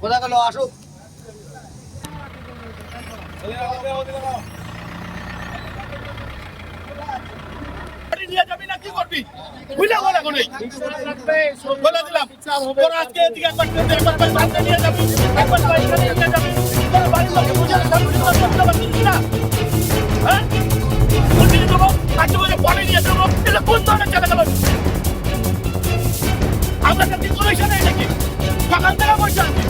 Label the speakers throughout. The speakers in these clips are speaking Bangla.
Speaker 1: কোথা গেল আসুক নিয়ে যাবি না কি করবি বুঝলে বলে কোন বলে দিলাম তোর আজকে এদিকে একবার সামনে নিয়ে যাবি একবার এখানে নিয়ে যাবি তোর বাড়ির লোকে বুঝে করতে পারছিস না হ্যাঁ বলছি দেবো আজকে বলে পরে নিয়ে যাবো এটা কোন ধরনের চালা যাবো আমরা কাছে কোনো ইচ্ছা নেই নাকি সকাল থেকে বসে আছি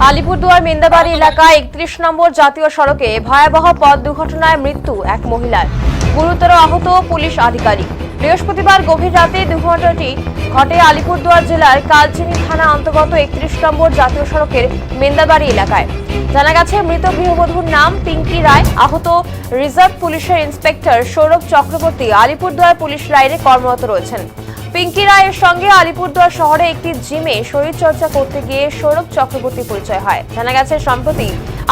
Speaker 2: আলিপুরদুয়ার মেন্দাবাড়ি এলাকায় ৩১ নম্বর জাতীয় সড়কে ভয়াবহ পথ দুর্ঘটনায় মৃত্যু এক মহিলার, গুরুতর আহত পুলিশ আধিকারিক। বৃহস্পতিবার গভীর রাতে দুর্ঘটনাটি ঘটে আলিপুরদুয়ার জেলার কালচিনি থানা অন্তর্গত ৩১ নম্বর জাতীয় সড়কের মেন্দাবাড়ি এলাকায়। জানা গেছে, মৃত গৃহবধূর নাম পিঙ্কি রায়। আহত রিজার্ভ পুলিশের ইন্সপেক্টর সৌরভ চক্রবর্তী আলিপুরদুয়ার পুলিশ লাইনে কর্মরত রয়েছেন। পিঙ্কি রায়ের সঙ্গে আলিপুরদুয়ার শহরে একটি জিমে শরীরচর্চা করতে গিয়ে সৌরভ চক্রবর্তী পরিচয় হয়। জানা গেছে, সম্প্রতি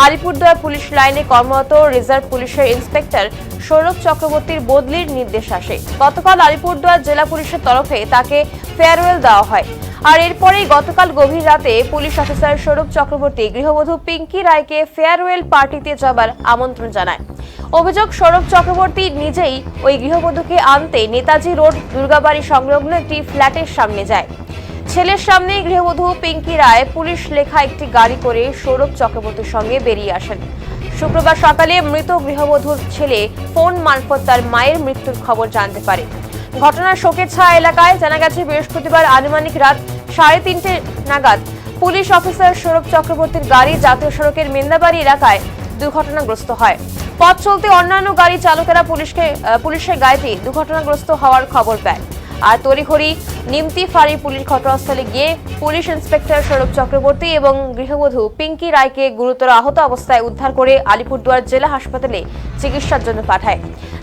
Speaker 2: আলিপুরদুয়ার পুলিশ লাইনে কর্মরত রিজার্ভ পুলিশের ইন্সপেক্টর সৌরভ চক্রবর্তীর বদলির নির্দেশ আসে। গতকাল আলিপুরদুয়ার জেলা পুলিশের তরফে তাকে ফেয়ারওয়েল দেওয়া হয়। আর এরপরেই গতকাল গভীর রাতে পুলিশ অফিসার সৌরভ চক্রবর্তী গৃহবধূ পিঙ্কি রায়কে ফেয়ারওয়েল পার্টিতে যাবার আমন্ত্রণ জানায়। অভিযোগ, সৌরভ চক্রবর্তী নিজেই ওই গৃহবধূকে আনতে নেতাজি রোড দুর্গাবাড়ি সংলগ্ন একটি ফ্ল্যাটের সামনে যায়। ছেলের সামনেই গৃহবধূ পিঙ্কি রায় পুলিশ লেখা একটি গাড়ি করে সৌরভ চক্রবর্তীর সঙ্গে বেরিয়ে আসেন। শুক্রবার সকালে মৃত গৃহবধূর ছেলে ফোন মারফত তার মায়ের মৃত্যুর খবর জানতে পারে। ঘটনার শোকের ছায়া এলাকায়। জানা গেছে, বৃহস্পতিবার আনুমানিক রাত 3:30 নাগাদ পুলিশ অফিসার সৌরভ চক্রবর্তীর গাড়ি জাতীয় সড়কের মেন্দাবাড়ি এলাকায় দুর্ঘটনাগ্রস্ত হয়। পথ চলতে অন্যান্য গাড়ি চালকেরা পুলিশের গাড়িটি দুর্ঘটনাগ্রস্ত হওয়ার খবর পায়। আর তড়িঘড়ি নিমতি ফাঁড়ির পুলিশ ঘটনাস্থলে গিয়ে পুলিশ ইন্সপেক্টর সৌরভ চক্রবর্তী এবং গৃহবধূ পিঙ্কি রায়কে গুরুতর আহত অবস্থায় উদ্ধার করে আলিপুরদুয়ার জেলা হাসপাতালে চিকিৎসার জন্য পাঠায়।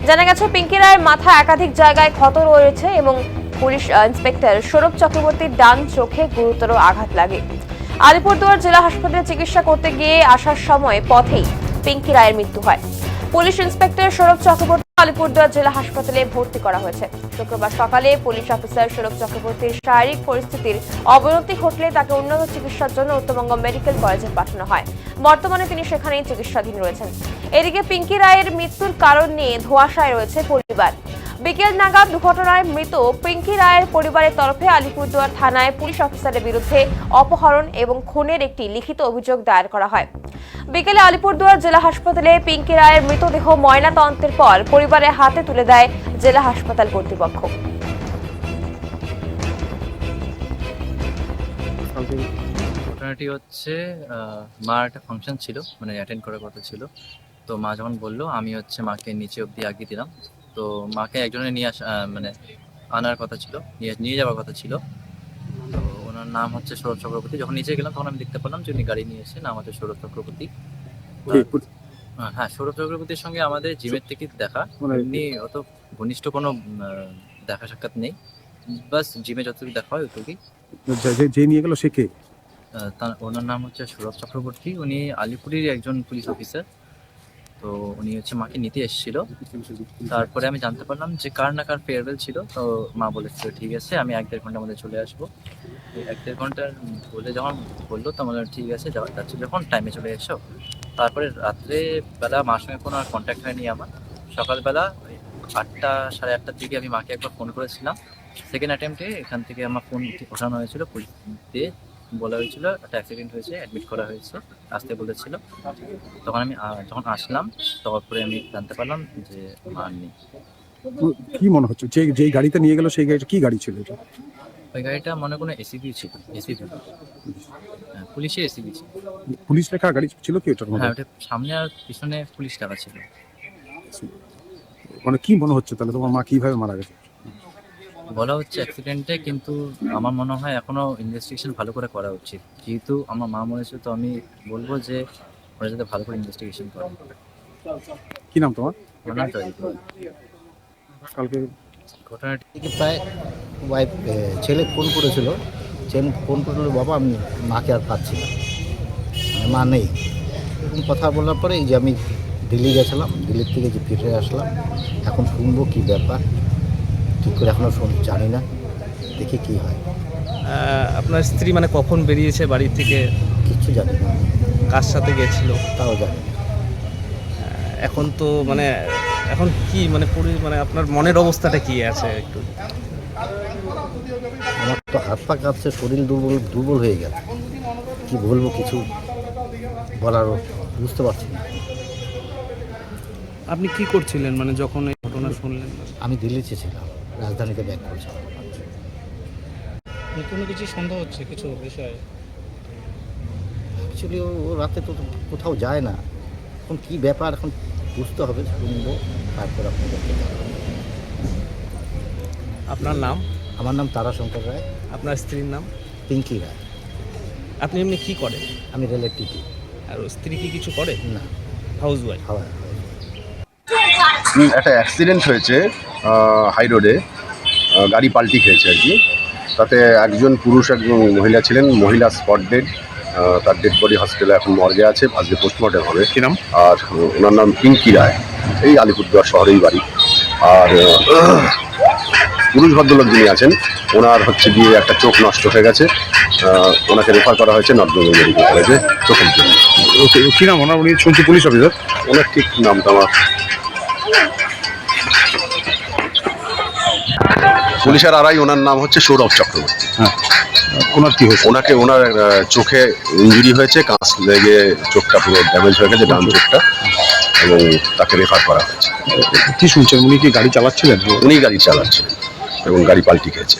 Speaker 2: জানা গেছে, পিঙ্কি রায়ের মাথা একাধিক জায়গায় ক্ষত রয়েছে এবং পুলিশ ইন্সপেক্টর সৌরভ চক্রবর্তীর ডান চোখে গুরুতর আঘাত লাগে। আলিপুরদুয়ার জেলা হাসপাতালে চিকিৎসা করতে গিয়ে আসার সময় পথেই পিঙ্কি রায়ের মৃত্যু হয়। পুলিশ ইন্সপেক্টর সৌরভ চক্রবর্তী আলিপুরদুয়ার জেলা হাসপাতালে ভর্তি করা হয়েছে। শুক্রবার সকালে পুলিশ অফিসার সৌরভ চক্রবর্তীর শারীরিক পরিস্থিতির অবনতি ঘটলে তাকে উন্নত চিকিৎসার জন্য উত্তরবঙ্গ মেডিকেল কলেজে পাঠানো হয়। বর্তমানে তিনি সেখানেই চিকিৎসাধীন রয়েছেন। এদিকে পিঙ্কি রায়ের মৃত্যুর কারণ নিয়ে ধোঁয়াশায় রয়েছে পরিবার। বিকেল নাগাদ দুর্ঘটনায় মৃত পিঙ্কি রায়ের পরিবারের তরফে আলিপুরদুয়ার থানায় পুলিশ অফিসারের বিরুদ্ধে অপহরণ এবং খুনের একটি লিখিত অভিযোগ দায়ের করা হয়। বিকেলে আলিপুরদুয়ার জেলা হাসপাতালে পিঙ্কি রায়ের মৃতদেহ ময়নাতদন্তের পর পরিবারের হাতে তুলে দেয় জেলা হাসপাতাল কর্তৃপক্ষ।
Speaker 3: ঘটনাটি হচ্ছে মার একটা ফাংশন ছিল, মানে অ্যাটেন্ড করার কথা ছিল। তো মা যখন বললো, আমি হচ্ছে মাকে নিচে অব্দি আগিয়ে দিলাম। তো মাকে একজনের নিয়ে মানে আনার কথা ছিল, নিয়ে যাওয়ার কথা ছিল। তো ওনার নাম হচ্ছে সৌরভ চক্রবর্তী। যখন নিচে গেলাম তখন আমি দেখতে পেলাম যে উনি গাড়ি নিয়ে এসে, নাম হচ্ছে সৌরভ চক্রবর্তী। হ্যাঁ, সৌরভ চক্রবর্তীর সঙ্গে আমাদের জিমের থেকে দেখা, এমনি অত ঘনিষ্ঠ কোনো দেখা সাক্ষাৎ নেই। বাস জিমে যতটুকু দেখা হয় ওটুকুই।
Speaker 4: যে নিয়ে গেল সে কে?
Speaker 3: ওনার নাম হচ্ছে সৌরভ চক্রবর্তী। উনি আলিপুরের একজন পুলিশ অফিসার। তো উনি হচ্ছে মাকে নিতে এসেছিল। তারপরে আমি জানতে পারলাম যে কার না কার ফেয়ারওয়েল ছিল। তো মা বলেছিল ঠিক আছে, আমি 1-1.5 ঘন্টার মধ্যে চলে আসবো। 1-1.5 ঘন্টার বলে যখন বললো, তো আমার ঠিক আছে, যাচ্ছি যখন টাইমে চলে এসো। তারপরে রাত্রে বেলা মার সঙ্গে কোনো আর কন্ট্যাক্ট হয়নি আমার। সকালবেলা 8টা, 8:30টার দিকে আমি মাকে একবার ফোন করেছিলাম। সেকেন্ড অ্যাটেম্পটে এখান থেকে আমার ফোন ওঠানো হয়েছিল, পুলিশ দিয়ে বলা হয়েছিল একটা অ্যাক্সিডেন্ট হয়েছে, অ্যাডমিট করা হয়েছে, আসতে বলেছিল। তখন আমি যখন আসলাম, তারপরে আমি জানতে পারলাম যে মা নেই।
Speaker 4: কি মনে হচ্ছে যে গাড়িতে নিয়ে গেল সেই গাড়িটা কি গাড়ি ছিল?
Speaker 3: ওই গাড়িটা মনে কোনো এসিবি ছিল, এসিবি, হ্যাঁ, পুলিশের এসিবি ছিল।
Speaker 4: পুলিশ লেখা গাড়ি ছিল কি ওটার মধ্যে?
Speaker 3: হ্যাঁ, ওটা সামনে আর পিছনে পুলিশ লেখা ছিল।
Speaker 4: মানে কি মনে হচ্ছে তাহলে তোমার মা কিভাবে মারা গেছে?
Speaker 3: বলা হচ্ছে অ্যাক্সিডেন্টে, কিন্তু আমার মনে হয় এখনো ইনভেস্টিগেশন ভালো করে করা উচিত। যেহেতু আমার মা মরেছে, তো আমি বলবো যে ওরা যাতে ভালো করে ইনভেস্টিগেশন করে।
Speaker 4: কি নাম তোমার?
Speaker 3: আমার নাম জয়দীপ।
Speaker 4: কালকে
Speaker 3: ঘটনাটি
Speaker 5: প্রায় ছেলে ফোন করেছিল, বাবা আমি মাকে আর পাচ্ছি না, মা নেই। কথা বলার পরে এই যে আমি দিল্লি গেছিলাম, দিল্লির থেকে যে ফিরে আসলাম, এখন শুনবো কী ব্যাপার, কী করে এখনও জানি না। দেখি কি হয়।
Speaker 6: আপনার স্ত্রী মানে কখন বেরিয়েছে বাড়ি থেকে,
Speaker 5: কিচ্ছু জানি না,
Speaker 6: কার সাথে গেছিল?
Speaker 5: তাও জানি না।
Speaker 6: এখন তো মানে এখন কি মানে মানে আপনার মনের অবস্থাটা কি আছে একটু?
Speaker 5: আমার তো হাত পা কাঁপছে, শরীর দুর্বল দুর্বল হয়ে গেল। কি বলবো, কিছু বলারও বুঝতে পারছি না।
Speaker 6: আপনি কি করছিলেন মানে যখন এই ঘটনা শুনলেন?
Speaker 5: আমি দিল্লিতে ছিলাম, রাজধানীতে ব্যাক করছিলাম।
Speaker 6: কোনো কিছু সন্দেহ হচ্ছে কিছু বিষয়ে?
Speaker 5: অ্যাকচুয়ালি ও রাতে তো কোথাও যায় না। এখন কী ব্যাপার এখন বুঝতে হবে, শুনবো তারপর আপনাদেরকে জানাবো।
Speaker 6: আপনার নাম?
Speaker 5: আমার নাম তারাশঙ্কর রায়।
Speaker 6: আপনার স্ত্রীর নাম?
Speaker 5: পিঙ্কি রায়।
Speaker 6: আপনি এমনি কি করেন?
Speaker 5: আমি রেলের টিটি।
Speaker 6: আর ওর স্ত্রী কি কিছু করে?
Speaker 5: না,
Speaker 6: হাউস ওয়াইফ।
Speaker 5: হাওয়া।
Speaker 7: একটা অ্যাক্সিডেন্ট হয়েছে হাই রোডে, গাড়ি পাল্টি খেয়েছে আর কি। তাতে একজন পুরুষ একজন মহিলা ছিলেন, মহিলা স্পট ডেড, তার ডেড বডি হসপিটালে এখন মর্গে আছে, আজকে পোস্টমর্টম হবে।
Speaker 4: কি নাম?
Speaker 7: আর ওনার নাম পিঙ্কি রায়, এই আলিপুরদুয়ার শহরেই বাড়ি। আর পুরুষ ভদ্রলোক যিনি আছেন ওনার হচ্ছে গিয়ে একটা চোখ নষ্ট হয়ে গেছে, ওনাকে রেফার করা হয়েছে নর্থ বেঙ্গল মেডিকেল কলেজে চোখের জন্য।
Speaker 4: কি নাম ওনার? উনি শুনছি পুলিশ অফিসার।
Speaker 7: ওনার ঠিক নামটা আমার পুলিশের আড়াই, ওনার নাম হচ্ছে সৌরভ চক্রবর্তী।
Speaker 4: হ্যাঁ, ওনার কি হয়েছে?
Speaker 7: ওনার চোখে ইঞ্জুরি হয়েছে, কাঁচ লেগে চোখটা পুরো ড্যামেজ হয়ে গেছে, ডান চোখটা, এবং তাকে রেফার করা হয়েছে।
Speaker 4: কি শুনছেন, উনি কি গাড়ি চালাচ্ছিলেন?
Speaker 7: উনি গাড়ি চালাচ্ছেন এবং গাড়ি পাল্টি খেয়েছে।